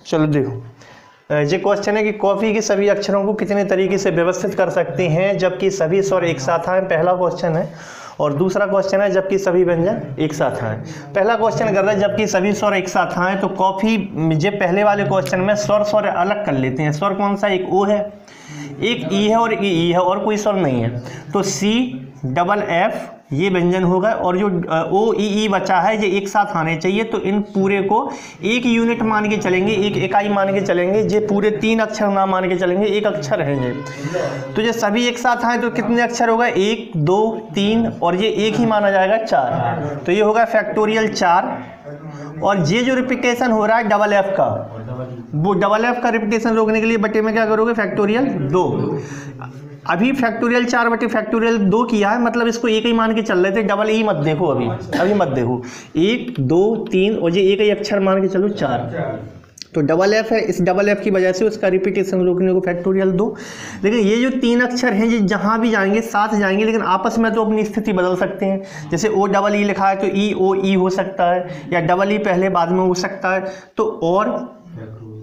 चलो देखो, ये क्वेश्चन है कि कॉफी के सभी अक्षरों को कितने तरीके से व्यवस्थित कर सकते हैं जबकि सभी स्वर एक साथ आए। पहला क्वेश्चन है। और दूसरा क्वेश्चन है जबकि सभी व्यंजन एक साथ आए। पहला क्वेश्चन कर रहा है जबकि सभी स्वर एक साथ आए, तो कॉफी जे पहले वाले क्वेश्चन में स्वर अलग कर लेते हैं। स्वर कौन सा, एक ओ है, एक ई है और ई है, और कोई स्वर नहीं है। तो सी डबल एफ ये व्यंजन होगा, और जो ओ ई बचा है ये एक साथ आने चाहिए। तो इन पूरे को एक यूनिट मान के चलेंगे, एक इकाई मान के चलेंगे। ये पूरे 3 अक्षर ना मान के चलेंगे, एक अक्षर है ये। तो ये सभी एक साथ आए तो कितने अक्षर होगा, 1 2 3, और ये एक ही माना जाएगा 4। तो ये होगा फैक्टोरियल 4। और ये जो रिपीटेशन हो रहा है डबल एफ का, वो डबल एफ का रिपीटेशन रोकने के लिए बटे में क्या करोगे, फैक्टोरियल 2। अभी फैक्टोरियल 4 बटे फैक्टोरियल 2 किया है, मतलब इसको एक ही मान के चल रहे थे। डबल ई मत देखो, अभी मत देखो। 1 2 3 और ये एक ही अक्षर मान के चलो 4। तो डबल एफ है, इस डबल एफ की वजह से उसका रिपीटेशन रोकने को फैक्टोरियल 2। लेकिन ये जो 3 अक्षर हैं ये जहाँ भी जाएंगे साथ जाएंगे, लेकिन आपस में तो अपनी स्थिति बदल सकते हैं। जैसे ओ डबल ई लिखा है तो ई ओ ई हो सकता है, या डबल ई पहले बाद में हो सकता है। तो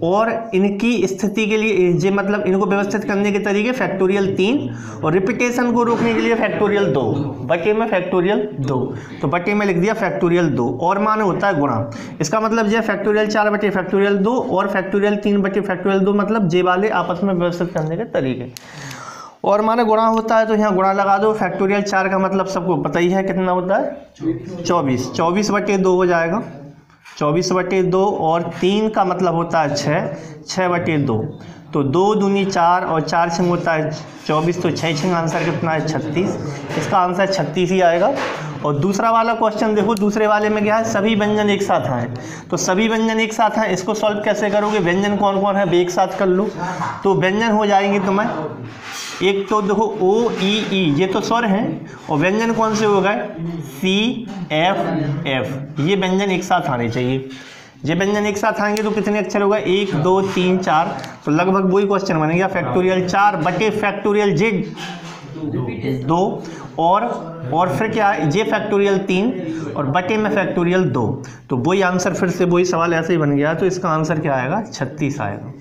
और इनकी स्थिति के लिए जे मतलब इनको व्यवस्थित करने के तरीके फैक्टोरियल 3, और रिपीटेशन को रोकने के लिए फैक्टोरियल 2 बटे में फैक्टोरियल 2। तो बटे में लिख दिया फैक्टोरियल 2, और मान होता है गुणा। इसका मतलब जो फैक्टोरियल 4 बटे फैक्टोरियल 2 और फैक्टोरियल 3 बटे फैक्टोरियल 2, मतलब जे वाले आपस में व्यवस्थित करने के तरीके। और माने गुणा होता है तो यहाँ गुणा लगा दो। फैक्टोरियल 4 का मतलब सबको पता ही है कितना होता है, 24। 24 बटे 2 हो जाएगा, 24 बटे 2, और 3 का मतलब होता है 6 बटे 2। तो 2 दूनी 4 और 4 छंग होता है 24। तो 6 छंग आंसर कितना है, 36। इसका आंसर 36 ही आएगा। और दूसरा वाला क्वेश्चन देखो, दूसरे वाले में क्या है, सभी व्यंजन एक साथ आए। तो सभी व्यंजन एक साथ हैं, इसको सॉल्व कैसे करोगे, व्यंजन कौन कौन है एक साथ कर लो। तो व्यंजन हो जाएंगे तुम्हें, एक तो देखो ओ ई ये तो स्वर हैं, और व्यंजन कौन से हो गए, सी एफ एफ। ये व्यंजन एक साथ आने चाहिए। ये व्यंजन एक साथ आएंगे तो कितने अक्षर होगा, 1 2 3 4। तो लगभग वही क्वेश्चन बनेगा, फैक्टोरियल 4 बटे फैक्टोरियल जे 2, और फिर क्या है, जे फैक्टोरियल 3 और बटे में फैक्टोरियल 2। तो वही आंसर, फिर से वही सवाल ऐसे ही बन गया। तो इसका आंसर क्या आएगा, 36 आएगा।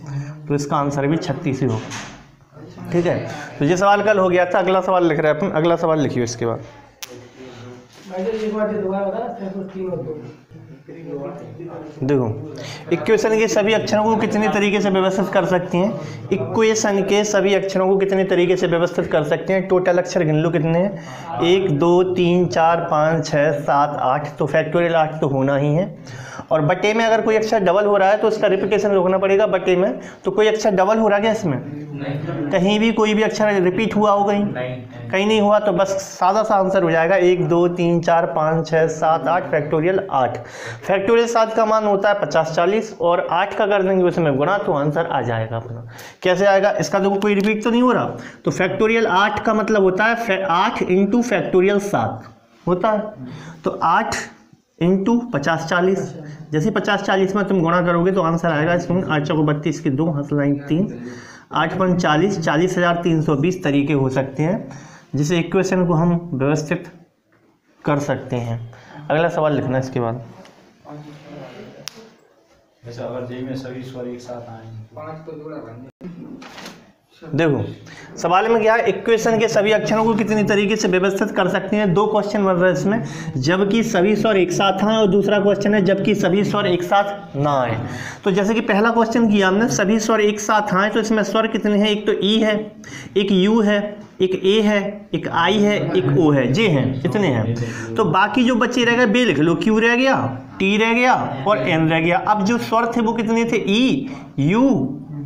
तो इसका आंसर भी 36 ही होगा। ठीक है, तो ये सवाल कल हो गया था। अगला सवाल लिख रहे हैं अपन, अगला सवाल लिखिए इसके बाद। देखो, इक्वेशन के सभी अक्षरों को कितने तरीके से व्यवस्थित कर सकती हैं। इक्वेशन के सभी अक्षरों को कितने तरीके से व्यवस्थित कर सकते हैं। टोटल अक्षर गिन लो कितने हैं, 1 2 3 4 5 6 7 8। तो फैक्टोरियल 8 तो होना ही है। और बटे में अगर कोई अक्षर डबल हो रहा है तो उसका रिपीटेशन रोकना पड़ेगा बटे में। तो कोई अक्षर डबल हो रहा है क्या इसमें, कहीं भी कोई भी अक्षर रिपीट हुआ हो, कहीं नहीं हुआ। तो बस सादा सा आंसर हो जाएगा 1 2 3 4 5 6 7 8 फैक्टोरियल 8। फैक्टोरियल 7 का मान होता है 50 40, और 8 का कर देंगे उसमें गुणा, तो आंसर आ जाएगा अपना। कैसे आएगा, इसका देखो कोई रिपीट तो नहीं हो रहा। तो फैक्टोरियल 8 का मतलब होता है 8 इंटू फैक्टोरियल 7 होता है। तो 8 इंटू 50 40, जैसे 50 40 में तुम गुणा करोगे तो आंसर आएगा इसमें 8 चौको 32 की 2 × 3 8 × 40 40,320 तरीके हो सकते हैं जिसे इक्वेशन को हम व्यवस्थित कर सकते हैं। अगला सवाल लिखना इसके बाद। अगर जे में सभी स्वर एक साथ आए, देखो सवाल में क्या है, इक्वेशन के सभी अक्षरों को कितनी तरीके से व्यवस्थित कर सकते हैं। 2 क्वेश्चन बन रहे हैं इसमें, जबकि सभी स्वर एक साथ आए, और दूसरा क्वेश्चन है जबकि सभी स्वर एक साथ ना आए। तो जैसे कि पहला क्वेश्चन किया हमने, सभी स्वर एक साथ आए, तो इसमें स्वर कितने हैं, एक तो ई है, एक यू है, एक ए है, एक आई है, एक ओ है, जे हैं, इतने हैं। तो बाकी जो बच्चे रह गए बे लिख लो, क्यू रह गया, टी रह गया और एन रह गया। अब जो स्वर थे वो कितने थे, ई यू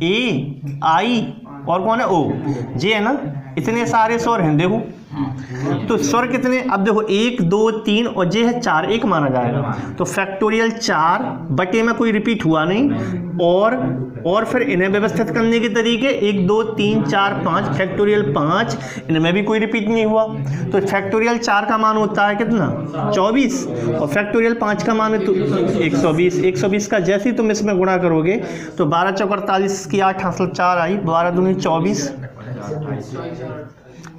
ए आई और कौन है, ओ, जे है ना। इतने सारे स्वर हैं देखो। तो स्वर कितने, अब देखो 1 2 3 और जे है 4, एक माना जाएगा। तो फैक्टोरियल 4 बटे में कोई रिपीट हुआ नहीं, और फिर इन्हें व्यवस्थित करने के तरीके 1 2 3 4 5 फैक्टोरियल 5, इनमें भी कोई रिपीट नहीं हुआ। तो फैक्टोरियल 4 का मान होता है कितना, 24, और फैक्टोरियल 5 का मान है तो 120। 120 का जैसे ही तुम इसमें गुणा करोगे तो 12 चौक 48 की 8 हासिल 4 आई, 12 दूनी 24,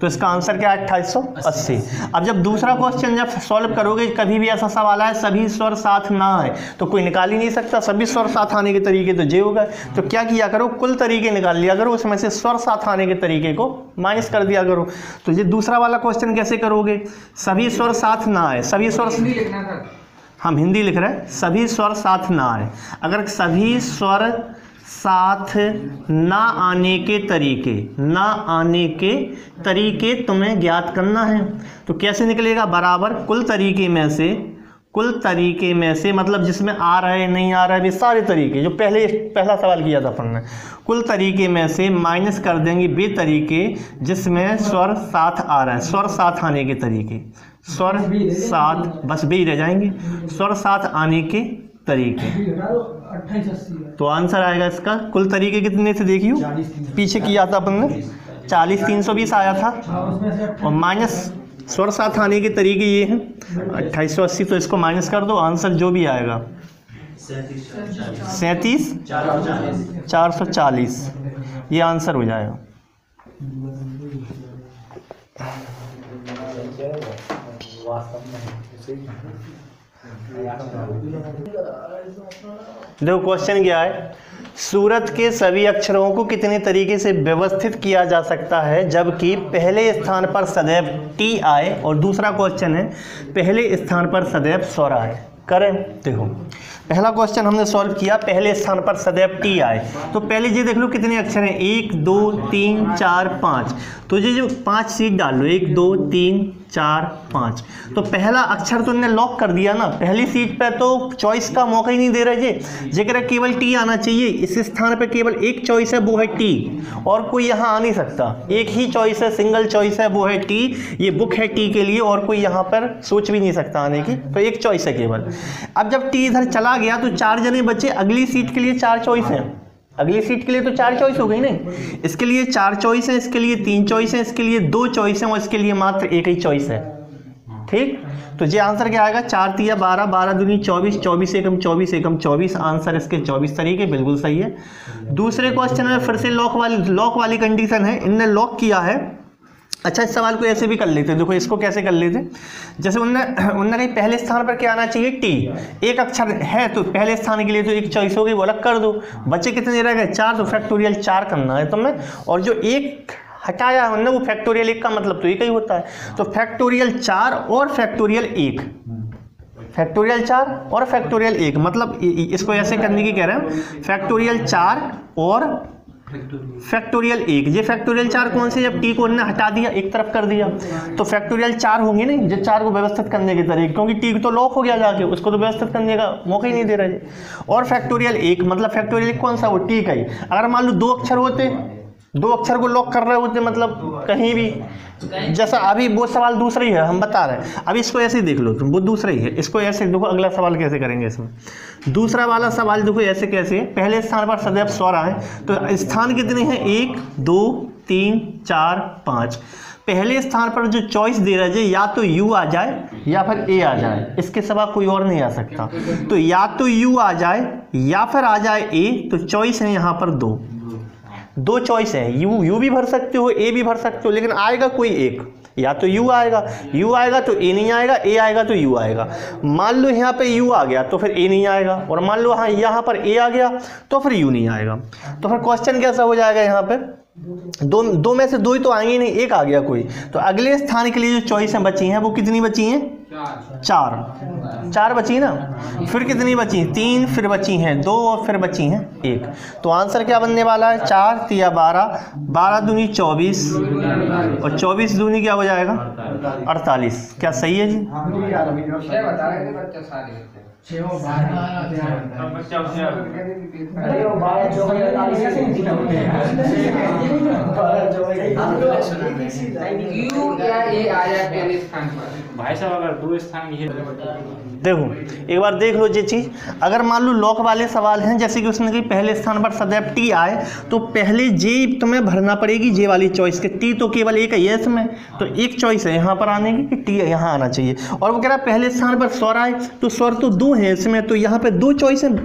तो इसका आंसर क्या है 2880। अब जब दूसरा क्वेश्चन जब सॉल्व करोगे, कभी भी ऐसा सवाल आए सभी स्वर साथ ना आए तो कोई निकाल ही नहीं सकता, सभी स्वर साथ आने के तरीके तो जे होगा। तो क्या किया करो, कुल तरीके निकाल लिया करो, उसमें से स्वर साथ आने के तरीके को माइनस कर दिया करो। तो ये दूसरा वाला क्वेश्चन कैसे करोगे, सभी स्वर साथ ना आए, सभी स्वर, हम हिंदी लिख रहे हैं, सभी स्वर साथ ना आए। अगर सभी स्वर साथ ना आने के तरीके तुम्हें ज्ञात करना है। तो कैसे निकलेगा, बराबर कुल तरीके में से मतलब जिसमें आ रहा है नहीं आ रहा है, सारे तरीके जो पहला सवाल किया था अपन ने, कुल तरीके में से माइनस कर देंगे वे तरीके जिसमें स्वर साथ आ रहा है, स्वर साथ आने के तरीके, स्वर साथ, बस बे ही रह जाएंगे, स्वर साथ आने के तरीके। तो आंसर आएगा इसका, कुल तरीके कितने थे देखियो, पीछे किया था अपन ने 40 320 आया था, और माइनस स्वर साथ आने के तरीके ये हैं 2880। तो इसको माइनस कर दो, आंसर जो भी आएगा 37 440 ये आंसर हो जाएगा। देखो क्वेश्चन क्या है, सूरत के सभी अक्षरों को कितने तरीके से व्यवस्थित किया जा सकता है जबकि पहले स्थान पर सदैव टी आए, और दूसरा क्वेश्चन है पहले स्थान पर सदैव स्वर आए। करें, देखो पहला क्वेश्चन हमने सॉल्व किया, पहले स्थान पर सदैव टी आए। तो पहले ये देख लो कितने अक्षर हैं, 1 2 3 4 5। तो ये जो 5 सीट डाल लो, 1 2 3 4 5। तो पहला अक्षर तो इन्हें लॉक कर दिया ना, पहली सीट पे तो चॉइस का मौका ही नहीं दे रहे जी, जिक्र केवल टी आना चाहिए। इस स्थान पे केवल एक चॉइस है, वो है टी, और कोई यहाँ आ नहीं सकता, एक ही चॉइस है, सिंगल चॉइस है, वो है टी। ये बुक है टी के लिए, और कोई यहाँ पर सोच भी नहीं सकता आने की, तो एक चॉइस है केवल। अब जब टी इधर चला गया तो 4 जने बचे, अगली सीट के लिए 4 चॉइस हैं, अगली सीट के लिए तो 4 चॉइस हो गई नहीं, इसके लिए 4 चॉइस है, इसके लिए 3 चॉइस है, इसके लिए 2 चॉइस है, और इसके लिए मात्र एक ही चॉइस है। ठीक, तो ये आंसर क्या आएगा, 4 3 12 12 दूनी 24 24 एकम 24 एकम 24। आंसर इसके 24 तरीके बिल्कुल सही है। दूसरे क्वेश्चन में फिर से लॉक वाली कंडीशन है, इनने लॉक किया है। अच्छा, इस सवाल को ऐसे भी कर लेते, देखो इसको कैसे कर लेते, जैसे उनने कहीं पहले स्थान पर क्या आना चाहिए, टी, एक अक्षर है तो पहले स्थान के लिए तो एक चॉइस हो गई, वो अलग कर दो, बच्चे कितने रह गए 4, तो फैक्टोरियल 4 करना है तुम्हें, और जो एक हटाया है उन्होंने वो फैक्टोरियल 1 का मतलब तो एक ही होता है, तो फैक्टोरियल 4 और फैक्टोरियल 1, फैक्टोरियल 4 और फैक्टोरियल 1, मतलब इसको ऐसे करने की कह रहे हैं, फैक्टोरियल 4 और फैक्टोरियल 1। ये फैक्टोरियल 4 कौन से, जब टी को उन्होंने हटा दिया एक तरफ कर दिया, तो फैक्टोरियल 4 होंगे नहीं, जो 4 को व्यवस्थित करने के तरीके, क्योंकि टी तो लॉक हो गया जाके, उसको तो व्यवस्थित करने का मौका ही नहीं दे रहे। और फैक्टोरियल 1 मतलब फैक्टोरियल 1 कौन सा, वो टी का ही। अगर मान लो 2 अक्षर होते, 2 अक्षर को लॉक कर रहे होते, मतलब कहीं भी, जैसा अभी वो सवाल दूसरा ही है हम बता रहे हैं, अभी इसको ऐसे ही देख लो तुम, वो दूसरा ही है, इसको ऐसे देखो, अगला सवाल कैसे करेंगे इसमें। दूसरा वाला सवाल देखो ऐसे कैसे है, पहले स्थान पर सदैव स्वर आए, तो स्थान कितने हैं, 1 2 3 4 5। पहले स्थान पर जो चॉइस दे रहा है, या तो यू आ जाए या फिर ए आ जाए, इसके सिवा कोई और नहीं आ सकता। तो या तो यू आ जाए या फिर आ जाए ए, तो चॉइस है यहाँ पर 2 चॉइस है, यू भी भर सकते हो, ए भी भर सकते हो, लेकिन आएगा कोई एक, या तो यू आएगा तो ए नहीं आएगा, ए आएगा तो यू आएगा। मान लो यहाँ पे यू आ गया तो फिर ए नहीं आएगा, और मान लो हाँ यहाँ पर ए आ गया तो फिर यू नहीं आएगा। तो फिर क्वेश्चन कैसा हो जाएगा, यहाँ पे दो में से 2 ही तो आएंगे नहीं, एक आ गया कोई, तो अगले स्थान के लिए जो चॉइसें बची हैं वो कितनी बची हैं, 4 बची ना, फिर कितनी बची, 3, फिर बची हैं 2, और फिर बची हैं 1। तो आंसर क्या बनने वाला है, 4 3 12 12 दूनी 24, और 24 दूनी क्या हो जाएगा 48। क्या सही है जी, भाई साहब अगर 2 स्थान ये देखो एक बार देख लो ये चीज़। अगर मान लो लॉक वाले सवाल हैं, जैसे कि उसने कही पहले स्थान पर सदैव टी आए, तो पहले जे तुम्हें भरना पड़ेगी, जे वाली चॉइस के, टी तो केवल एक है इसमें, तो एक चॉइस है यहाँ पर आने की कि टी यहाँ आना चाहिए। और वो कह रहा है पहले स्थान पर स्वर आए, तो स्वर तो 2 दो हैं इसमें, तो यहाँ पे दो चॉइसें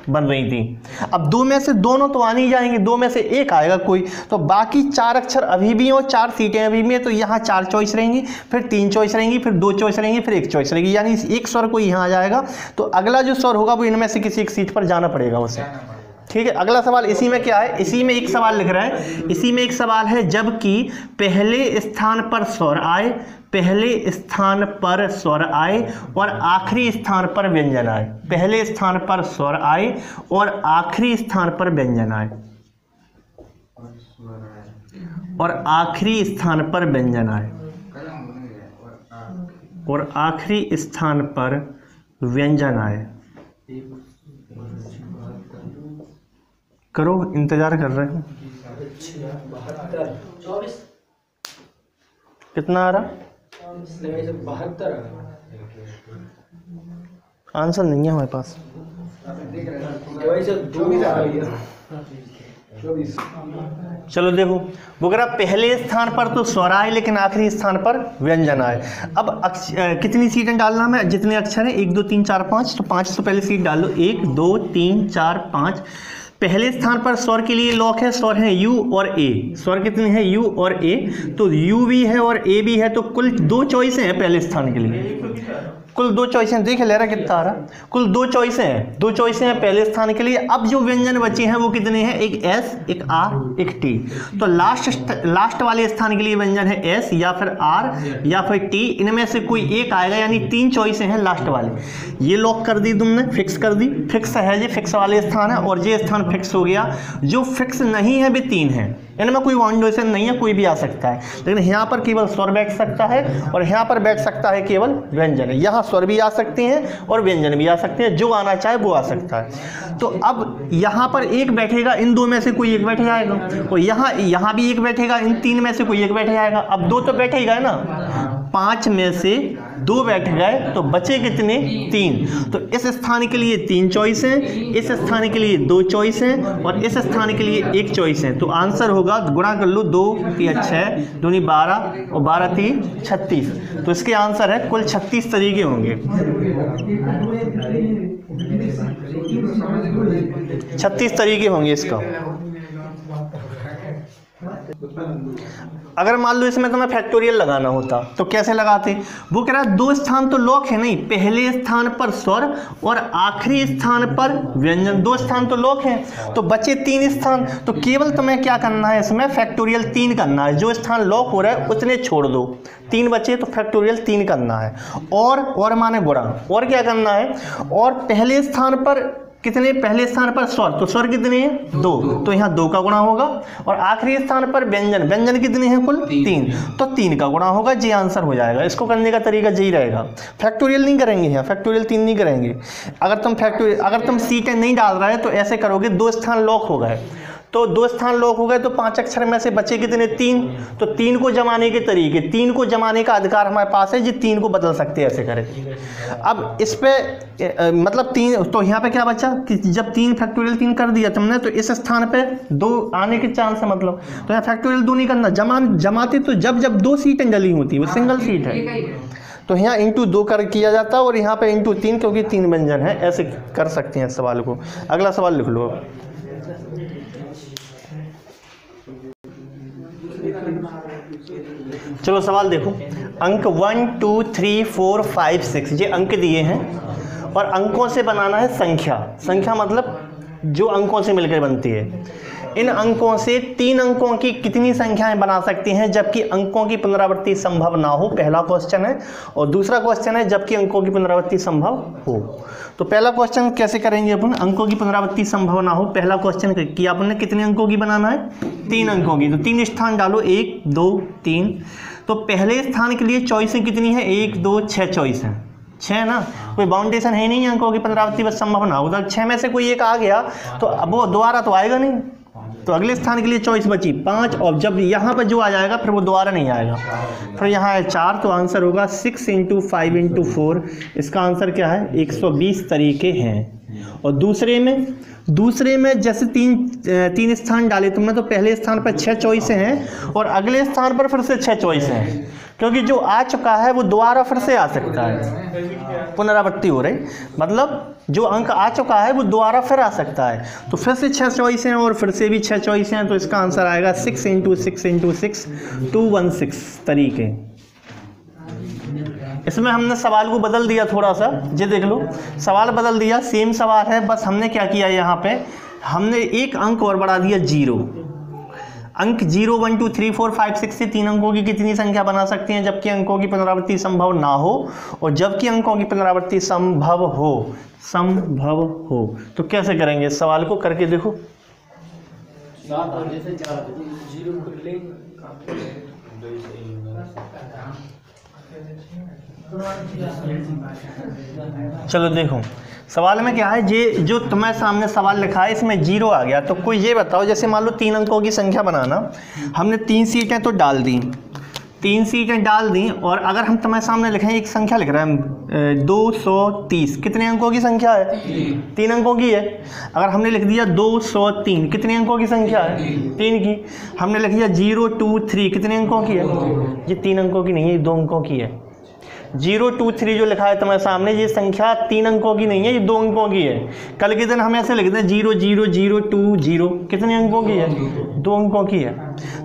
बन रही थी। अब दो में से दोनों तो आ नहीं जाएंगे, दो में से एक आएगा कोई, तो बाकी 4 अक्षर अभी भी हैं और 4 सीटें अभी भी हैं, तो यहाँ 4 चॉइस रहेंगी, फिर 3 चॉइस रहेंगी, फिर 2 चॉइस रहेंगी, फिर 1 चॉइस रहेगी, यानी एक स्वर कोई यहाँ आ जाएगा। तो अगला जो स्वर होगा वो इनमें से किसी एक सीट पर जाना पड़ेगा उसे। ठीक है, अगला सवाल इसी में क्या है, इसी में एक सवाल लिख रहा है, इसी में एक सवाल है, जबकि पहले स्थान पर स्वर आए, पहले स्थान पर स्वर आए और आखिरी स्थान पर व्यंजन आए, पहले स्थान पर स्वर आए और आखिरी स्थान पर व्यंजन आए, और आखिरी स्थान पर व्यंजन आए, और आखिरी स्थान पर व्यंजन आए। करो, इंतजार कर रहे हैं। कितना आ रहा? 72 आंसर नहीं है हमारे पास। चलो देखो, वो कह रहा पहले स्थान पर तो स्वर आए लेकिन आखिरी स्थान पर व्यंजन आए। अब कितनी सीटें डालना है, जितने अक्षर हैं 1 2 3 4 5, तो 5 तो पहले सीट डालो, 1 2 3 4 5। पहले स्थान पर स्वर के लिए लॉक है, स्वर है यू और ए, स्वर कितने हैं यू और ए, तो यू भी है और ए भी है, तो कुल 2 चॉइसें हैं पहले स्थान के लिए, कुल 2 चॉइसें। देख ले रहा कितना आ रहा, कुल 2 चॉइसें हैं, 2 चॉइसें हैं पहले स्थान के लिए। अब जो व्यंजन बचे हैं वो कितने हैं, एक एस, एक आर, एक टी, तो लास्ट वाले स्थान के लिए व्यंजन है एस या फिर आर या फिर टी, इनमें से कोई एक आएगा, यानी 3 चॉइसें हैं लास्ट वाले। ये लॉक कर दी तुमने, फिक्स कर दी, फिक्स है, ये फिक्स वाले स्थान है, और ये स्थान फिक्स हो गया। जो फिक्स नहीं है वे 3 हैं, इनमें कोई वाउंडेशन नहीं है, कोई भी आ सकता है, लेकिन यहाँ पर केवल स्वर बैठ सकता है और यहाँ पर बैठ सकता है केवल व्यंजन। यहाँ स्वर भी आ सकते हैं और व्यंजन भी आ सकते हैं, जो आना चाहे वो आ सकता है। तो अब यहाँ पर एक बैठेगा, इन 2 में से कोई एक बैठ जाएगा, और यहाँ भी एक बैठेगा, इन 3 में से कोई एक बैठ जाएगा। अब 2 तो बैठेगा ना, 5 में से 2 बैठ गए, तो बचे कितने, 3। तो इस स्थान के लिए 3 चॉइस हैं, इस स्थान के लिए 2 चॉइस हैं, और इस स्थान के लिए 1 चॉइस है। तो आंसर होगा, गुणा कर लो, 2 3 6 2 12 और 12 3 36। तो इसके आंसर है कुल 36 तरीके होंगे, 36 तरीके होंगे इसका। अगर मान लो इसमें तुम्हें फैक्टोरियल लगाना होता तो कैसे लगाते, वो कह रहा है 2 स्थान तो लॉक है नहीं, पहले स्थान पर स्वर और आखिरी स्थान पर व्यंजन, 2 स्थान तो लॉक हैं, तो बचे 3 स्थान। तो केवल तुम्हें क्या करना है, इसमें फैक्टोरियल 3 करना है, जो स्थान लॉक हो रहा है उतने छोड़ दो, 3 बचे तो फैक्टोरियल 3 करना है। और माने गुणा, और क्या करना है, और पहले स्थान पर कितने, पहले स्थान पर स्वर, तो स्वर कितने हैं 2, तो यहाँ 2 का गुणा होगा, और आखिरी स्थान पर व्यंजन, व्यंजन कितने हैं कुल 3, तो 3 का गुणा होगा, जी आंसर हो जाएगा। इसको करने का तरीका यही रहेगा, फैक्टोरियल नहीं करेंगे, यहाँ फैक्टोरियल 3 नहीं करेंगे। अगर तुम सीटें नहीं डाल रहे तो ऐसे करोगे, 2 स्थान लॉक हो गए, तो 2 स्थान लॉक हो गए, तो 5 अक्षर में से बचे कितने, 3, तो 3 को जमाने के तरीके, 3 को जमाने का अधिकार हमारे पास है, जी 3 को बदल सकते हैं, ऐसे करें। अब इस पे मतलब 3, तो यहाँ पे क्या बचा कि जब 3 फैक्टोरियल 3 कर दिया तुमने, तो इस स्थान पे 2 आने के चांस है, मतलब तो यहाँ फैक्टोरियल 2 नहीं करना, जमाते तो जब 2 सीटें डली होती, वो सिंगल सीट है, तो यहाँ इंटू 2 कर किया जाता है, और यहाँ पे इंटू 3, क्योंकि 3 व्यंजन है, ऐसे कर सकते हैं इस सवाल को। अगला सवाल लिख लो। चलो सवाल देखो, अंक 1 2 3 4 5 6 ये अंक दिए हैं, और अंकों से बनाना है संख्या। संख्या मतलब जो अंकों से मिलकर बनती है। इन अंकों से 3 अंकों की कितनी संख्याएं बना सकती हैं जबकि अंकों की पुनरावृत्ति संभव ना हो, पहला क्वेश्चन है। और दूसरा क्वेश्चन है जबकि अंकों की पुनरावृत्ति संभव हो। तो पहला क्वेश्चन कैसे करेंगे अपन, अंकों की पुनरावृत्ति संभव ना हो, पहला क्वेश्चन किया अपन ने, कितने अंकों की बनाना है, 3 अंकों की। तो 3 स्थान डालो, 1 2 3। तो पहले स्थान के लिए चॉइसें कितनी है, 1 2 6 चॉइस हैं, 6 ना, कोई बाउंडेशन है नहीं अंकों की पुनरावृत्ति बस संभव ना हो, तो 6 में से कोई एक आ गया तो अब वो दोबारा तो आएगा नहीं, तो अगले स्थान के लिए चॉइस बची 5, और जब यहाँ पर जो आ जाएगा फिर वो दोबारा नहीं आएगा। फिर यहाँ है 4, तो आंसर होगा 6 × 5 × 4। इसका आंसर क्या है, 120 तरीके हैं। और दूसरे में जैसे तीन स्थान डाले तुमने, तो पहले स्थान पर 6 चॉइसें हैं और अगले स्थान पर फिर से 6 चॉइसें हैं, क्योंकि जो आ चुका है वो दोबारा फिर से आ सकता है, पुनरावृत्ति हो रही, मतलब जो अंक आ चुका है वो दोबारा फिर आ सकता है। तो फिर से 6 चॉइसें हैं और फिर से भी 6 चॉइसें हैं, तो इसका आंसर आएगा 6 × 6 × 6 216 तरीके। इसमें हमने सवाल को बदल दिया थोड़ा सा, ये देख लो, सवाल बदल दिया, सेम सवाल है, बस हमने क्या किया, यहाँ पे हमने एक अंक और बढ़ा दिया 0। अंक 0 1 2 3 4 5 6 से 3 अंकों की कितनी संख्या बना सकते हैं जबकि अंकों की पुनरावृत्ति संभव ना हो, और जबकि अंकों की पुनरावृत्ति संभव हो। तो कैसे करेंगे, इस सवाल को करके देखो। 7 आने से 4 0 कर ले। चलो देखो सवाल में क्या है, ये जो तुम्हारे सामने सवाल लिखा है इसमें 0 आ गया, तो कोई ये बताओ, जैसे मान लो 3 अंकों की संख्या बनाना, हमने 3 सीटें तो डाल दी, 3 सीटें डाल दी, और अगर हम तुम्हारे सामने लिखें एक संख्या लिख रहे हैं 230, कितने अंकों की संख्या है, 3 अंकों की है। अगर हमने लिख दिया 203, कितने अंकों की संख्या है, 3 की। हमने लिख दिया 023, कितने अंकों की है, ये 3 अंकों की नहीं है, ये 2 अंकों की है। 023 जो लिखा है तुम्हारे सामने, ये संख्या 3 अंकों की नहीं है, ये 2 अंकों की है। कल के दिन हम ऐसे लिखते हैं 00020, कितने अंकों की है, 2 अंकों की है।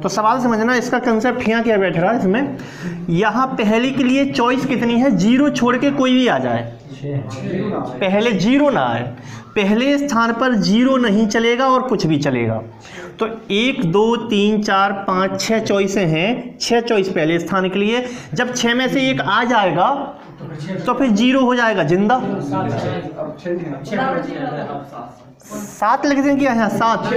तो सवाल समझना, इसका कंसेप्ट यहाँ क्या बैठ रहा है, इसमें यहाँ पहले के लिए चॉइस कितनी है, 0 छोड़ के कोई भी आ जाए, पहले 0 ना आए, पहले स्थान पर 0 नहीं चलेगा और कुछ भी चलेगा। तो 1 2 3 4 5 6 चॉइसें हैं, 6 चॉइस पहले स्थान के लिए, जब 6 में से एक आ जाएगा तो फिर 0 हो जाएगा जिंदा। 7 लिख दें क्या यहाँ, 7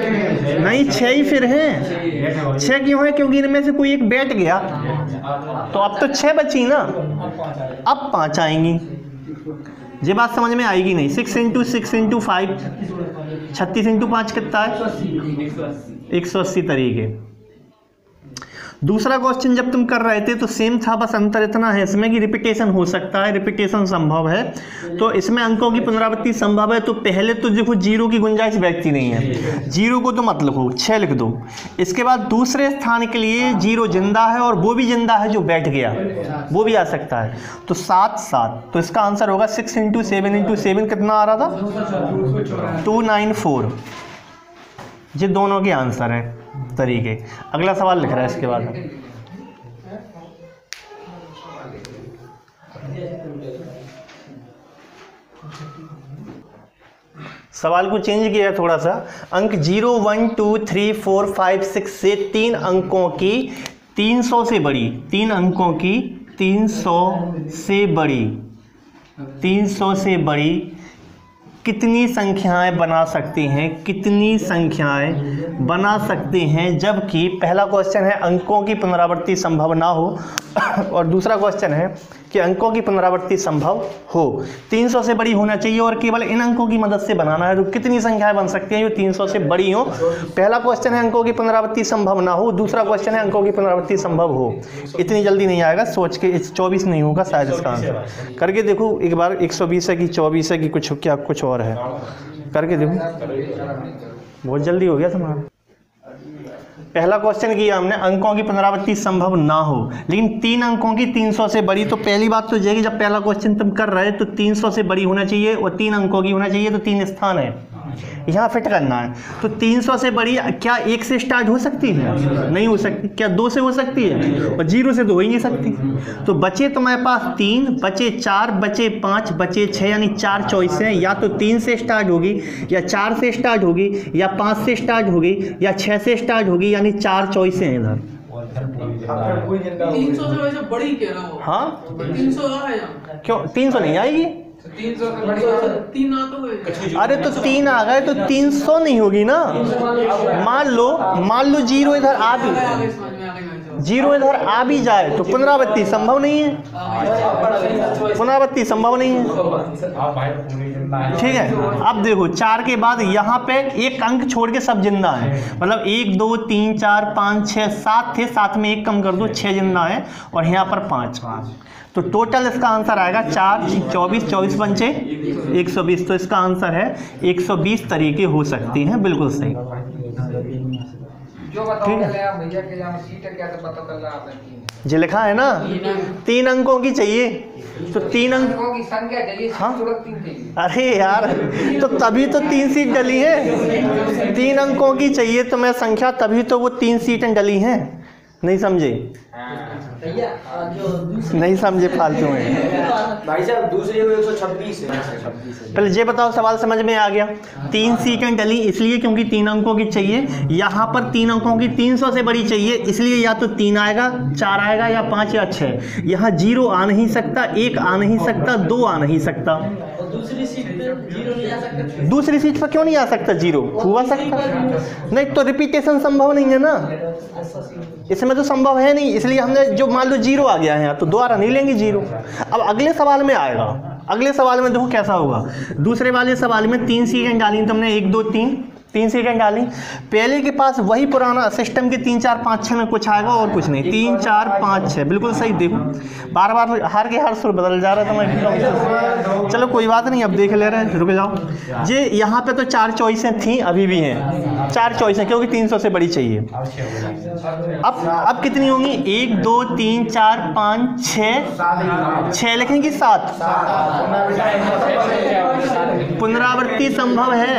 नहीं 6 ही फिर हैं। 6 क्यों है, क्योंकि इनमें से कोई एक बैठ गया, तो अब तो 6 बची ना, अब 5 आएंगी। ये बात समझ में आएगी नहीं। 6 × 6 × 5 36 × 5 कितना है, 180 तरीके। दूसरा क्वेश्चन जब तुम कर रहे थे तो सेम था, बस अंतर इतना है इसमें कि रिपीटेशन हो सकता है, रिपीटेशन संभव है। तो इसमें अंकों की पुनरावृत्ति संभव है, तो पहले तो देखो 0 की गुंजाइश व्यक्ति नहीं है, 0 को तो मत लिखो, 6 लिख दो। इसके बाद दूसरे स्थान के लिए 0 जिंदा है, और वो भी जिंदा है जो बैठ गया, वो भी आ सकता है। तो 7 तो इसका आंसर होगा 6 × 7 × 7 कितना आ रहा था, 294। ये दोनों के आंसर है तरीके। अगला सवाल लिख रहा है इसके बाद, सवाल को चेंज किया है थोड़ा सा। अंक 0 1 2 3 4 5 6 से 3 अंकों की 300 से बड़ी, 3 अंकों की 300 से बड़ी, 300 से बड़ी कितनी संख्याएं बना सकती हैं, कितनी संख्याएं बना सकते हैं जबकि पहला क्वेश्चन है अंकों की पुनरावृत्ति संभव ना हो और दूसरा क्वेश्चन है कि अंकों की पुनरावृत्ति संभव हो। 300 से बड़ी होना चाहिए और केवल इन अंकों की मदद से बनाना है, तो कितनी संख्याएं बन सकती हैं जो 300 से बड़ी हो। पहला क्वेश्चन है अंकों की पुनरावृत्ति संभव ना हो, दूसरा क्वेश्चन है अंकों की पुनरावृत्ति संभव हो। इतनी जल्दी नहीं आएगा, सोच के 24 नहीं होगा शायद इसका आंसर। करके देखो एक बार, 120 है कि 24 है कि कुछ क्या कुछ और है, करके देखो। बहुत जल्दी हो गया तुम्हारा। पहला क्वेश्चन किया हमने अंकों की पुनरावृत्ति संभव ना हो, लेकिन 3 अंकों की 300 से बड़ी। तो पहली बात तो ये कि जब पहला क्वेश्चन तुम कर रहे तो 300 से बड़ी होना चाहिए और 3 अंकों की होना चाहिए, तो 3 स्थान है यहाँ फिट करना है। तो 300 से बड़ी क्या 1 से स्टार्ट हो सकती है? नहीं हो सकती। क्या 2 से हो सकती है? और 0 से तो हो ही नहीं सकती। तो बचे तुम्हारे पास 3, बचे 4, बचे 5, बचे 6, यानी 4 चॉइस हैं। या तो 3 से स्टार्ट होगी, या 4 से स्टार्ट होगी, या 5 से स्टार्ट होगी, या 6 से स्टार्ट होगी, यानी 4 चॉइस हैं इधर। 300 से वैसे बड़ी कह रहा हूँ। हाँ 300 है क्यों 300 नहीं आएगी? 300 3 आ तो गए। अरे तो 3 आ गए तो 300 नहीं होगी ना। मान लो 0 इधर आ भी, 0 इधर आ भी जाए तो पुनरावृत्ति संभव नहीं है, पुनरावृत्ति संभव नहीं है। ठीक है, अब देखो 4 के बाद यहाँ पे एक अंक छोड़ के सब जिंदा है, मतलब 1 2 3 4 5 6 7 थे, 7 में 1 कम कर दो, 6 जिंदा है और यहाँ पर 5। तो टोटल इसका आंसर आएगा 4 24 24 पंचे 120। तो इसका आंसर है 120 तरीके हो सकती हैं। बिल्कुल सही। जो बताओ भैया के यहाँ सीट है क्या तो पता चल रहा है जो लिखा है ना 3 अंकों की चाहिए, तो 3 अंकों की संख्या चाहिए। हाँ? 3 चाहिए। अरे यार, तो तभी तो 3 सीट डली है। 3 अंकों की चाहिए तो मैं संख्या, तभी तो वो 3 सीटें डली हैं। नहीं समझे? नहीं समझे, फालतू में। भाई साहब दूसरी 126 है। पहले ये बताओ, सवाल समझ में आ गया? 3 सीटें डली इसलिए क्योंकि 3 अंकों की चाहिए। यहाँ पर 3 अंकों की 300 से बड़ी चाहिए, इसलिए या तो 3 आएगा, 4 आएगा, या 5 या 6। यहाँ 0 आ नहीं सकता, 1 आ नहीं सकता, 2 आ नहीं सकता। दूसरी सीट पे 0 नहीं आ सकता। दूसरी सीट पर क्यों नहीं आ सकता 0? हुआ सकता नहीं, तो रिपीटेशन संभव नहीं है ना, इसमें तो संभव है नहीं। इसलिए हमने जो मान लो 0 आ गया है तो दोबारा नहीं लेंगे 0। अब अगले सवाल में आएगा। अगले सवाल में देखो कैसा होगा। दूसरे वाले सवाल में 3 सीटें डाली तुमने, 1 2 3 सीटें डाली। पहले के पास वही पुराना सिस्टम के 3 4 5 6 में कुछ आएगा और कुछ नहीं। 3 4 5 6 बिल्कुल सही। देखो बार बार हार के हार सुर बदल जा रहा था। चलो कोई बात नहीं, अब देख ले रहे हैं, रुक जाओ। ये यहाँ पे तो 4 चॉइसें थी, अभी भी हैं 4 चॉइसें, क्योंकि 300 से बड़ी चाहिए। अब कितनी होंगी? 1 2 3 4 5 6 लिखेंगे 7। पुनरावृत्ति संभव है।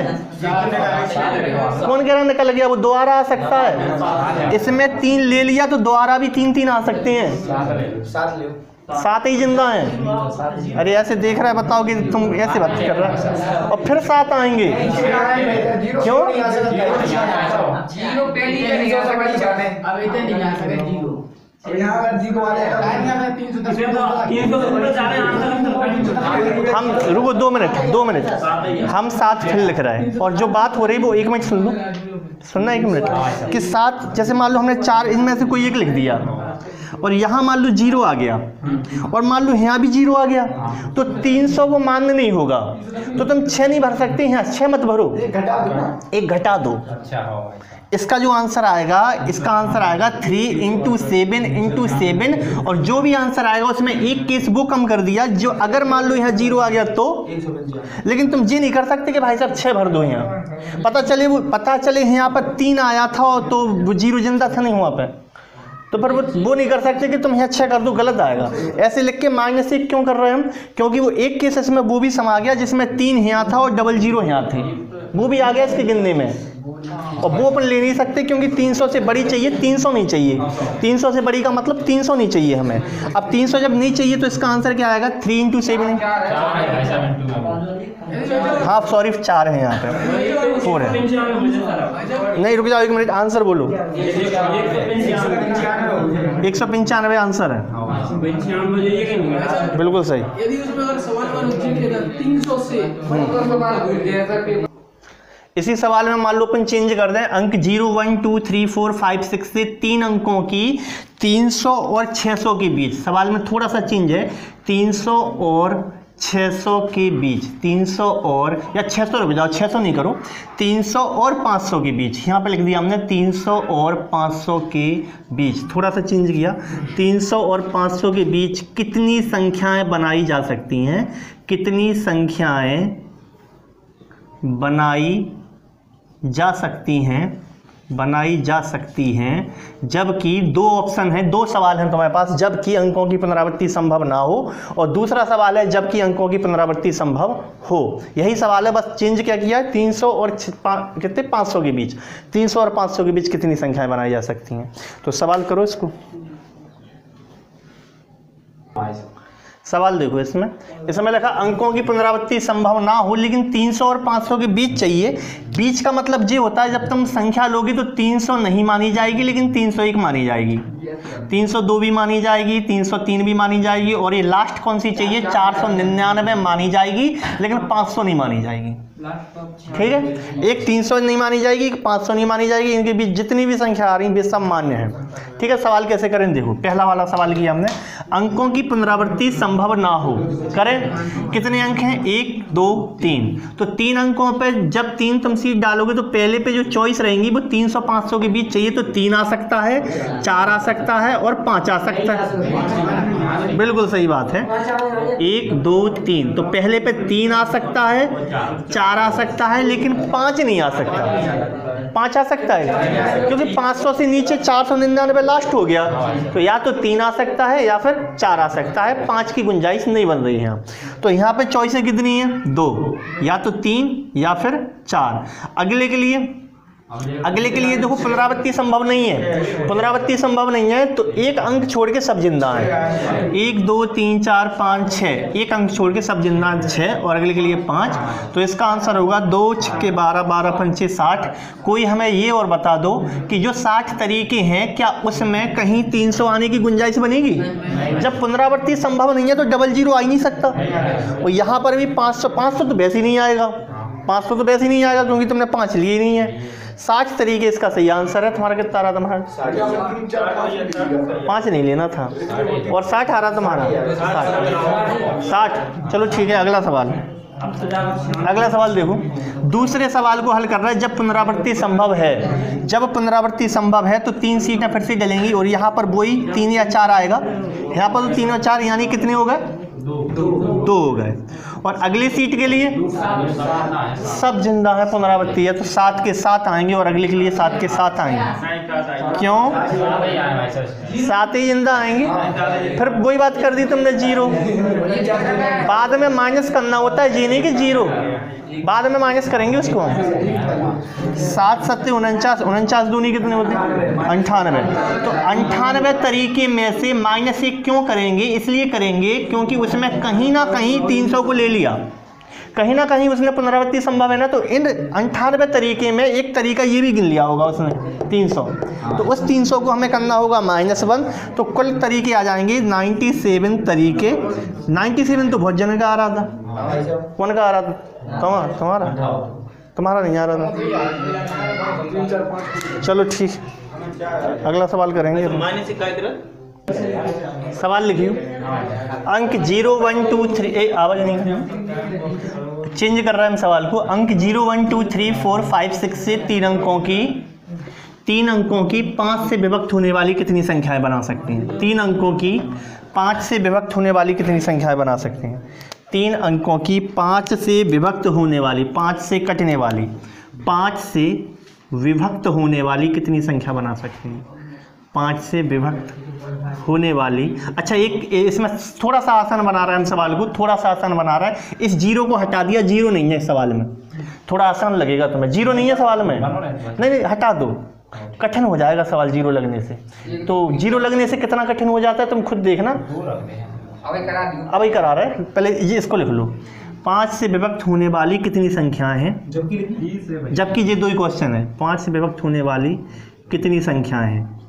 कौन कह रहा निकल गया? वो दोबारा आ सकता है। इसमें 3 ले लिया तो दोबारा भी 3 आ सकते हैं। 7 ही जिंदा हैं। अरे ऐसे देख रहा है, बताओ कि तुम ऐसे बात कर रहा है, और फिर 7 आएंगे क्यों? अब इतने नहीं आ सके 0। हम रुको 2 मिनट, हम 7 फिर लिख रहे हैं, और जो बात हो रही है वो 1 मिनट सुन लो, सुनना 1 मिनट। कि 7, जैसे मान लो हमने 4 इनमें से कोई एक लिख दिया, और यहाँ मान लो 0 आ गया, और मान लो यहाँ भी 0 आ गया, तो 300 वो मान्य नहीं होगा। तो तुम 6 नहीं भर सकते, यहाँ 6 मत भरो, एक घटा दो। इसका जो आंसर आएगा, इसका आंसर आएगा 3 × 7 × 7, और जो भी आंसर आएगा उसमें एक केस वो कम कर दिया, जो अगर मान लो यहाँ 0 आ गया तो, लेकिन तुम ये नहीं कर सकते कि भाई साहब 6 भर दो। यहाँ पता चले यहाँ पर 3 आया था तो वो 0 जिंदा था नहीं वहाँ पे, तो पर वो नहीं कर सकते कि तुम यहाँ 6 कर दो, गलत आएगा। ऐसे लिख के -1 क्यों कर रहे हैं हम? क्योंकि वो एक केस इसमें वो भी समा गया जिसमें 3 यहाँ था और 00 यहाँ थे, वो भी आ गया इसके गिनने में, और वो अपन ले नहीं सकते क्योंकि 300 से बड़ी चाहिए, 300 नहीं चाहिए। 300 से बड़ी का मतलब 300 नहीं चाहिए हमें। अब 300 जब नहीं चाहिए तो इसका आंसर क्या आएगा? 3 × 7। हाँ सॉरी 4 है यहाँ पे, 4 है। नहीं रुक जाओ 1 मिनट, आंसर बोलो। 195 आंसर है, बिल्कुल सही। यदि उसमें अगर सवाल 300 से, इसी सवाल में मान लो अपन चेंज कर दें, अंक 0 1 2 3 4 5 6 से 3 अंकों की 300 और 600 के बीच। सवाल में थोड़ा सा चेंज है, 300 और 600 के बीच, 300 और, या 600 रुक जाओ, 600 नहीं करो, 300 और 500 के बीच। यहाँ पे लिख दिया हमने 300 और 500 के बीच, थोड़ा सा चेंज किया। 300 और 500 के बीच कितनी संख्याएं बनाई जा सकती हैं? कितनी संख्याएं बनाई जा सकती हैं, जबकि 2 ऑप्शन है, 2 सवाल हैं तुम्हारे पास, जबकि अंकों की पुनरावृत्ति संभव ना हो, और दूसरा सवाल है जबकि अंकों की पुनरावृत्ति संभव हो। यही सवाल है, बस चेंज क्या किया है? 300 और कितने 500 के बीच, 300 और 500 के बीच कितनी संख्याएं बनाई जा सकती हैं? तो सवाल करो इसको। सवाल देखो, इसमें लिखा अंकों की पुनरावृत्ति संभव ना हो लेकिन 300 और 500 के बीच चाहिए। बीच का मतलब ये होता है जब तुम संख्या लोगी तो 300 नहीं मानी जाएगी लेकिन 301 मानी जाएगी, 302 भी मानी जाएगी, 303 भी मानी जाएगी, और ये लास्ट कौन सी चाहिए? 499 मानी जाएगी लेकिन 500 नहीं मानी जाएगी। ठीक है, एक 300 नहीं मानी जाएगी, 500 नहीं मानी जाएगी, इनके बीच जितनी भी संख्या आ रही है वे सब मान्य है। ठीक है, सवाल कैसे करें देखो। पहला वाला सवाल किया हमने, अंकों की पुनरावृत्ति संभव ना हो, करें। कितने अंक हैं? 1 2 3। तो 3 अंकों पे जब 3 तुम सीट डालोगे तो पहले पे जो चॉइस रहेंगी वो 300 500 के बीच चाहिए, तो 3 आ सकता है, 4 आ सकता है और 5 आ सकता है। बिल्कुल सही बात है। 1 2 3, तो पहले पे 3 आ सकता है, 4 आ सकता है, लेकिन 5 नहीं आ सकता। 5 आ सकता है क्योंकि 500 से नीचे 499 लास्ट हो गया, तो या तो 3 आ सकता है या फिर 4 आ सकता है। 5 की गुंजाइश नहीं बन रही है। तो यहाँ पे चॉइसें कितनी है? 2, या तो 3 या फिर 4। अगले के लिए देखो पुनरावृत्ति संभव नहीं है, पुनरावृत्ति संभव नहीं है, तो एक अंक छोड़ के सब जिंदा है। 1 2 3 4 5 6, एक अंक छोड़ के सब जिंदा 6, और अगले के लिए 5। तो इसका आंसर होगा 2 6 12, 12 5 60। कोई हमें ये और बता दो कि जो 60 तरीके हैं, क्या उसमें कहीं 300 आने की गुंजाइश बनेगी? जब पुनरावृत्ति संभव नहीं है तो डबल जीरो आ ही नहीं सकता। और यहाँ पर भी 500 तो वैसे ही नहीं आएगा, 500 तो वैसे ही नहीं आएगा क्योंकि तुमने 5 लिए नहीं है। 60 तरीके इसका सही आंसर है। तुम्हारा कितना आ रहा? तुम्हारा 5 नहीं लेना था, और 60 आ रहा तुम्हारा 60। चलो ठीक है, अगला सवाल देखो। दूसरे सवाल को हल कर रहा है जब पुनरावृत्ति संभव है। जब पुनरावृत्ति संभव है तो 3 सीटें फिर से डलेंगी, और यहाँ पर वही 3 या 4 आएगा। यहाँ पर तो 3 और 4 यानी कितने हो गए? 2 हो गए। और अगली सीट के लिए सब जिंदा है, पुनरावृत्ति है, तो 7 के 7 आएंगे, और अगले के लिए 7 के 7 आएंगे। क्यों? 7 ही जिंदा आएंगे। फिर वही बात कर दी तुमने, 0 बाद में माइनस करना होता है, जी नहीं कि 0 बाद में माइनस करेंगे उसको। 7 7 49, 49 दूनी कितने होते हैं? 98। तो 98 तरीके में से -1 क्यों करेंगे? इसलिए करेंगे क्योंकि उसमें कहीं ना कहीं 300 को ले लिया, कहीं ना कहीं उसने पुनरावृत्ति संभव है ना, तो इन 98 तरीके में एक तरीका ये भी गिन लिया होगा उसने 300। तो उस 300 को हमें करना होगा -1, तो कुल तरीके आ जाएंगे 97 तरीके। 97 तो बहुत जन का आ रहा था। कौन का आ रहा था? तुम्हारा नहीं आ रहा था। चलो ठीक, अगला सवाल करेंगे। सवाल लिखिए। अंक 0 1 2 3, आवाज नहीं, चेंज कर रहा है हम सवाल को। अंक 0 1 2 3 4 5 6 से 3 अंकों की 5 से विभक्त होने वाली कितनी संख्याएं बना सकते हैं? 3 अंकों की 5 से विभक्त होने वाली कितनी संख्याएं बना सकते हैं? 3 अंकों की 5 से विभक्त होने वाली, 5 से कटने वाली, 5 से विभक्त होने वाली कितनी संख्या बना सकते हैं? 5 से विभक्त होने वाली। अच्छा, एक इसमें थोड़ा सा आसान बना रहा है हम सवाल को, थोड़ा सा आसान बना रहा है। इस 0 को हटा दिया, 0 नहीं है इस सवाल में, थोड़ा आसान लगेगा तुम्हें। 0 नहीं है सवाल में, नहीं हटा दो, कठिन हो जाएगा सवाल 0 लगने से। तो 0 लगने से कितना कठिन हो जाता है तुम खुद देखना। अभी करा रहे हैं, पहले ये इसको लिख लो। 5 से विभक्त होने वाली कितनी संख्याएं हैं? जबकि ये 2 ही क्वेश्चन है। 5 से विभक्त होने वाली कितनी संख्याएं हैं?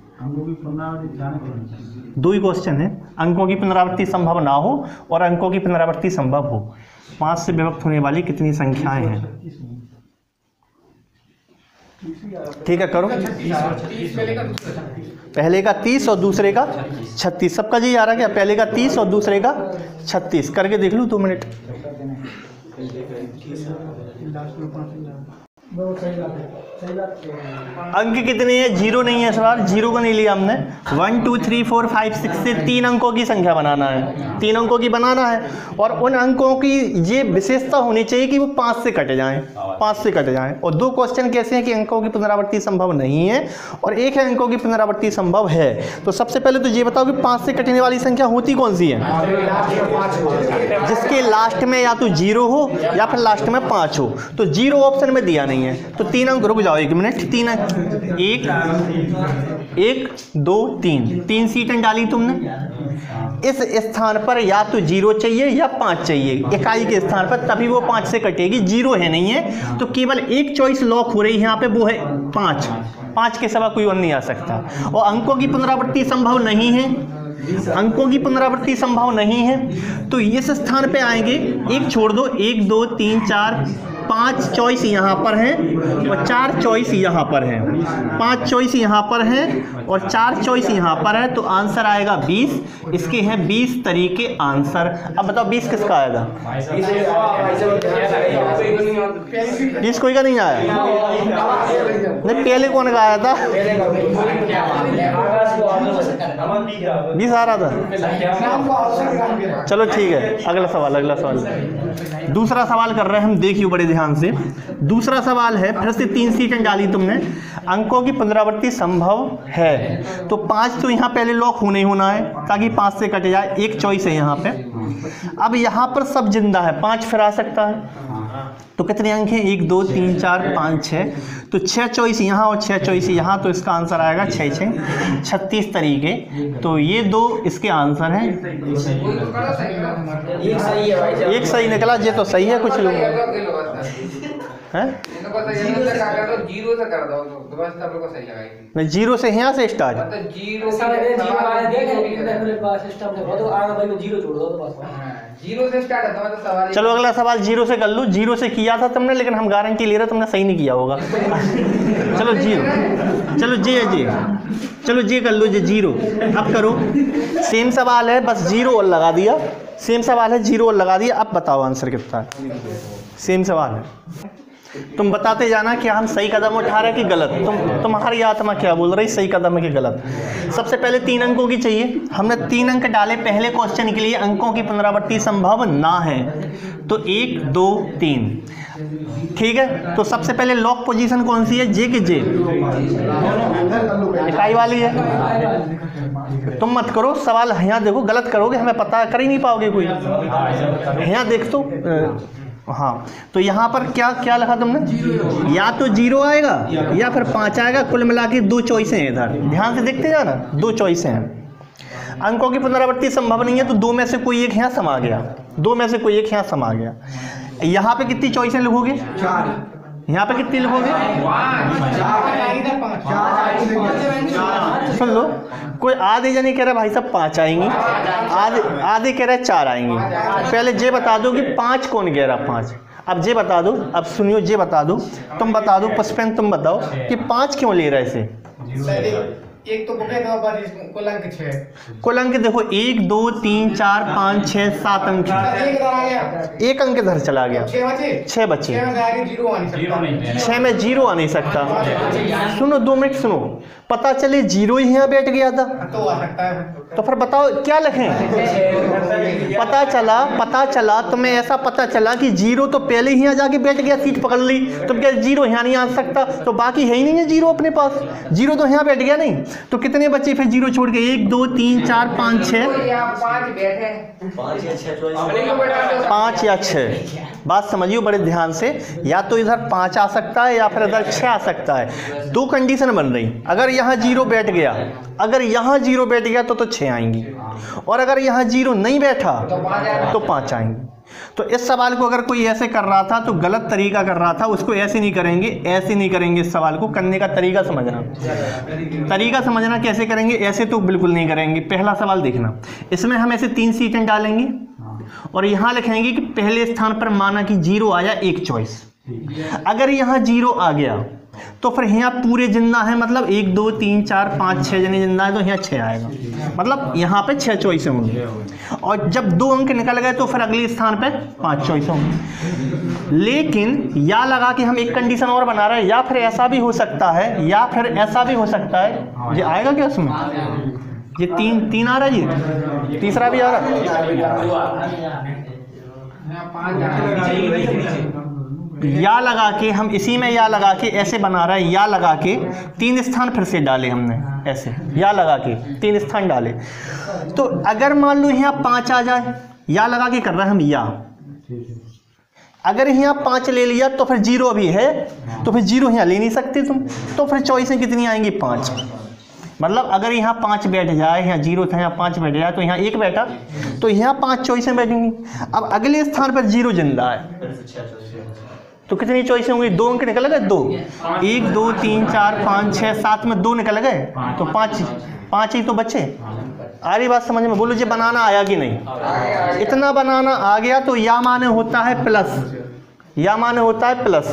2 ही क्वेश्चन है। अंकों की पुनरावृत्ति संभव ना हो और अंकों की पुनरावृत्ति संभव हो। 5 से विभक्त होने वाली कितनी संख्याएं हैं? ठीक है, करो। पहले का 30 और दूसरे का 36। सबका जी आ रहा है क्या? पहले का 30 और दूसरे का 36 करके देख लूँ 2 मिनट। अंक कितने हैं? 0 नहीं है सवाल, 0 को नहीं लिया हमने। 1 2 3 4 5 6 से 3 अंकों की संख्या बनाना है, 3 अंकों की बनाना है। और उन अंकों की ये विशेषता होनी चाहिए कि वो 5 से कट जाएं, 5 से कट जाएं। और 2 क्वेश्चन कैसे हैं कि अंकों की पुनरावृत्ति संभव नहीं है और एक है अंकों की पुनरावृत्ति संभव है। तो सबसे पहले तो ये बताओ कि 5 से कटने वाली संख्या होती कौन सी है? जिसके लास्ट में या तो 0 हो या फिर लास्ट में 5 हो। तो 0 ऑप्शन में दिया नहीं है, तो 3 अंक, रुक जाओ 1 मिनट, 3 अंक, 1 2 3 सीटें डाली तुमने। इस स्थान पर या तो 0 चाहिए या 5 चाहिए इकाई के स्थान पर, तभी वो 5 से कटेगी। 0 है नहीं है, तो केवल एक चॉइस लॉक हो रही है यहाँ पे, वो है 5 के सिवा कोई और नहीं आ सकता। और अंकों की पुनरावृत्ति संभव नहीं है, अंकों की पुनरावृत्ति संभव नहीं है, तो इस स्थान पे आएंगे। एक छोड़ दो, 1 2 3 4 5 चॉइस यहाँ पर हैं और 4 चॉइस यहाँ पर हैं, 5 चॉइस यहाँ पर हैं और 4 चॉइस यहाँ पर है, तो आंसर आएगा 20। इसके हैं 20 तरीके आंसर। अब बताओ 20 किसका आएगा? 20 कोई का नहीं आया? नहीं, पहले कौन का आया था? 20 आ रहा था। चलो ठीक है, अगला सवाल। दूसरा सवाल कर रहे हैं हम, देखिए बड़े ध्यान से। दूसरा सवाल है, फिर से 3 सीटें डाली तुमने, अंकों की पुनरावृत्ति संभव है। तो 5 तो यहाँ पहले लॉक होने ही होना है ताकि 5 से कट जाए, एक चॉइस है यहाँ पे। अब यहाँ पर सब जिंदा है, 5 फिर आ सकता है। तो कितने अंक हैं? 1 2 3 4 5 6, तो 6 चॉइस यहाँ और 6 चॉइस यहाँ, तो इसका आंसर आएगा 6 6 36 तरीके। तो ये 2 इसके आंसर हैं। एक सही निकला, ये तो सही है। कुछ लोग हैं नहीं, 0 से यहाँ से स्टार्ट। चलो अगला सवाल 0 से कर लो। 0 से किया था तुमने, लेकिन हम गारंटी ले रहे तुमने सही नहीं किया होगा। चलो 0, चलो जी चलो जी कर लो, जी 0। अब करो, सेम सवाल है, बस 0 और लगा दिया। सेम सवाल है, 0 और लगा दिया। अब बताओ आंसर कितना है? सेम सवाल है, तुम बताते जाना कि हम सही कदम उठा रहे हैं कि गलत। तुम्हारी आत्मा क्या बोल रही, सही कदम है कि गलत। सबसे पहले 3 अंकों की चाहिए, हमने 3 अंक डाले पहले क्वेश्चन के लिए। अंकों की पुनरावृत्ति संभव ना है, तो 1 2 3, ठीक है। तो सबसे पहले लॉक पोजीशन कौन सी है? जे के जे, इकाई वाली है। तुम मत करो सवाल, यहाँ देखो, गलत करोगे हमें पता, कर ही नहीं पाओगे कोई। यहाँ देख तो हाँ, तो यहाँ पर क्या क्या लिखा तुमने? या तो 0 आएगा या फिर 5 आएगा। कुल मिला के 2 चॉइसें हैं इधर, ध्यान से देखते जाना, 2 चॉइसें हैं। अंकों की पुनरावृत्ति संभव नहीं है, तो 2 में से कोई एक यहाँ समा गया, 2 में से कोई एक यहाँ समा गया। यहाँ पे कितनी चॉइसें लिखोगे? 4। यहाँ पे कितनी लिखोगे? सुन लो, कोई आधे जने कह रहा भाई साहब 5 आएंगी, आधे कह रहे 4 आएंगी। पहले ये बता दो कि 5 कौन कह रहा 5। अब ये बता दो, अब सुनियो, ये बता दो, तुम बता दो, पुष्पेन तुम बताओ कि 5 क्यों ले रहे इसे? एक तो कुल अंक 6। कुल अंक देखो 1 2 3 4 5 6 7 अंक, एक अंक इधर चला गया, 6 बचे। 6 में 0 आ नहीं सकता। सुनो 2 मिनट सुनो, पता चले 0 ही यहाँ बैठ गया था तो आ सकता है। तो फिर बताओ क्या लिखें? पता चला तुम्हें ऐसा पता चला कि 0 तो पहले ही यहाँ जाके बैठ गया, सीट पकड़ ली, तुम क्या 0 यहाँ नहीं आ सकता? तो बाकी है ही नहीं है 0 अपने पास, 0 तो यहाँ बैठ गया नहीं। तो कितने बच्चे फिर 0 छोड़ के? 1 2 3 4 5 6, 5 या 6। बात समझियो बड़े ध्यान से, या तो इधर 5 आ सकता है या फिर इधर 6 आ सकता है। 2 कंडीशन बन रही, अगर यहाँ 0 बैठ गया, अगर यहाँ 0 बैठ गया तो 6 आएंगी, और अगर यहाँ 0 नहीं बैठा तो 5 आएंगी। तो इस सवाल को अगर कोई ऐसे कर रहा था तो गलत तरीका कर रहा था, उसको ऐसे नहीं करेंगे, ऐसे नहीं करेंगे। इस सवाल को करने का तरीका समझना, कैसे करेंगे, ऐसे तो बिल्कुल नहीं करेंगे। पहला सवाल देखना, इसमें हम ऐसे 3 सीटें डालेंगे और यहाँ लिखेंगे कि पहले स्थान पर माना कि 0 आया, एक चॉइस। अगर यहाँ 0 आ गया तो फिर यहाँ पूरे जिंदा है, मतलब 1 2 3 4 5 6 जने जिंदा है, तो यहाँ 6 आएगा, मतलब यहाँ पे 6 चॉइस होंगी। और जब 2 अंक निकल गए तो फिर अगले स्थान पे 5 चॉइस होंगी। लेकिन या लगा के हम एक कंडीशन और बना रहे हैं, या फिर ऐसा भी हो सकता है, या फिर ऐसा भी हो सकता है। ये आएगा क्या उसमें? ये 3 आ रहा है, ये तीसरा भी आ रहा है। या लगा के हम इसी में या लगा के ऐसे बना रहे हैं, या लगा के 3 स्थान फिर से डाले हमने, ऐसे या लगा के 3 स्थान डाले। तो अगर मान लो यहाँ 5 आ जाए, या लगा के कर रहे हैं हम, या अगर यहाँ 5 ले लिया तो फिर 0 भी है, तो फिर 0 यहाँ ले नहीं सकते तुम, तो फिर चॉइसें कितनी आएंगी? 5। मतलब अगर यहाँ 5 बैठ जाए, यहाँ 0 था, यहाँ 5 बैठ जाए, तो यहाँ 1 बैठा, तो यहाँ 5 चॉइसें बैठेंगी। अब अगले स्थान पर 0 जिंदा है, तो कितनी चॉइस होंगी? 2 अंक निकल गए, 2 1 2 3 4 5 6 7 में 2 निकल गए, तो 5 ही तो बचे। आ रही बात समझ में? बोलो जी बनाना आया कि नहीं? इतना बनाना आ गया तो या माने होता है प्लस, या माने होता है प्लस।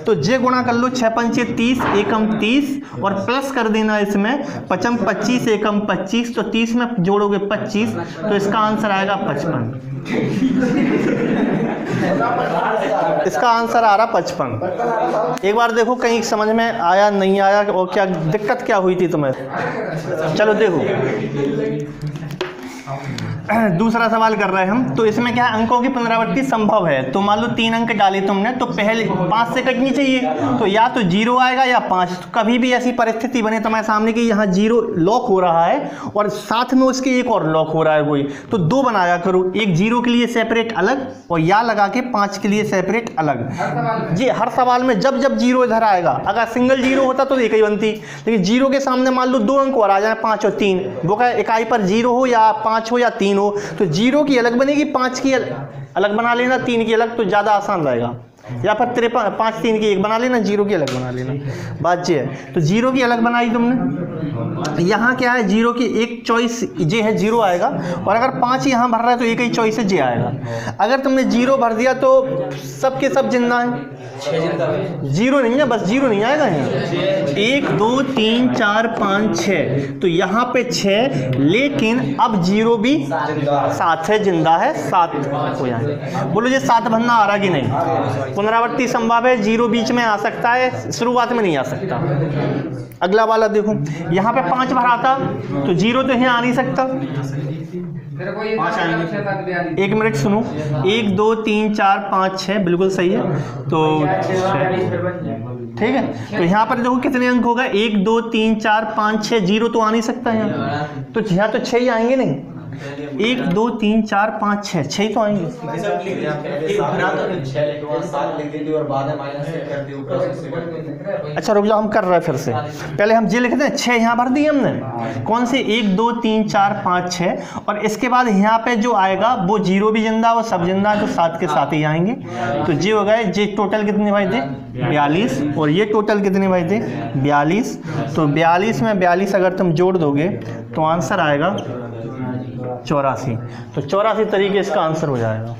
तो जे गुणा कर लो 6 पंचे 30 एकम 30 और प्लस कर देना इसमें 5 25 एकम 25, तो 30 में जोड़ोगे 25, तो इसका आंसर आएगा 55। इसका आंसर आ रहा 55। एक बार देखो कहीं समझ में आया नहीं आया और क्या दिक्कत क्या हुई थी तुम्हें। चलो देखो दूसरा सवाल कर रहे हैं हम। तो इसमें क्या है, अंकों की पुनरावृत्ति संभव है। तो मान लो 3 अंक डाले तुमने, तो पहले 5 से कटनी चाहिए, तो या तो 0 आएगा या 5। तो कभी भी ऐसी परिस्थिति बने तुम्हारे सामने कि यहाँ 0 लॉक हो रहा है और साथ में उसके एक और लॉक हो रहा है कोई, तो 2 बनाया करो, एक 0 के लिए सेपरेट अलग और या लगा के 5 के लिए सेपरेट अलग। जी हर सवाल में जब जब 0 इधर आएगा, अगर सिंगल 0 होता तो एक ही बनती, लेकिन 0 के सामने मान लो 2 अंक और आ जाए 5 और 3, वो क्या इकाई पर 0 हो या 5 हो या 3 हो, तो 0 की अलग बनेगी, 5 की अलग बना लेना, 3 की अलग, तो ज़्यादा आसान रहेगा। या फिर 5 3 की एक बना लेना, 0 की अलग बना लेना। बात ये है, तो 0 की अलग बनाई तुमने। यहाँ क्या है, 0 की एक चॉइस जे है 0 आएगा, और अगर 5 यहाँ भर रहा है तो एक ही चॉइस है जे आएगा। अगर तुमने 0 भर दिया तो सबके सब जिंदा है, 0 नहीं है, बस 0 नहीं आएगा यहाँ। 1 2 3 4 5 6, तो यहाँ पे 6, लेकिन अब 0 भी 7 है, जिंदा है, 7 हो जाए। बोलो ये 7 भरना आ रहा कि नहीं। पुनरावृत्ति संभव है, 0 बीच में आ सकता है, शुरुआत में नहीं आ सकता। अगला वाला देखो, यहाँ पे 5 भरा था तो 0 तो यहाँ आ नहीं सकता। एक मिनट सुनो, 1 2 3 4 5 6 बिल्कुल सही है, तो 6 ठीक है। तो यहाँ पर देखो कितने अंक होगा, 1 2 3 4 5 6, 0 तो आ नहीं सकता यहाँ, तो यहाँ तो 6 ही आएंगे नहीं। 1 2 3 4 5 6, 6 तो आएंगे। अच्छा रुक जाओ, हम कर रहे हैं फिर से। पहले हम जे लिखते हैं, 6 यहाँ भर दिए हमने, कौन से 1 2 3 4 5 6, और इसके बाद यहाँ पे जो आएगा वो 0 भी जिंदा और सब जिंदा है, तो 7 के 7 ही आएंगे। तो जे हो गए, जे टोटल कितने भाई थे 42, और ये टोटल कितने भाई थे 42। तो 42 में 42 अगर तुम जोड़ दोगे तो आंसर आएगा 84। तो 84 तरीके इसका आंसर हो जाएगा।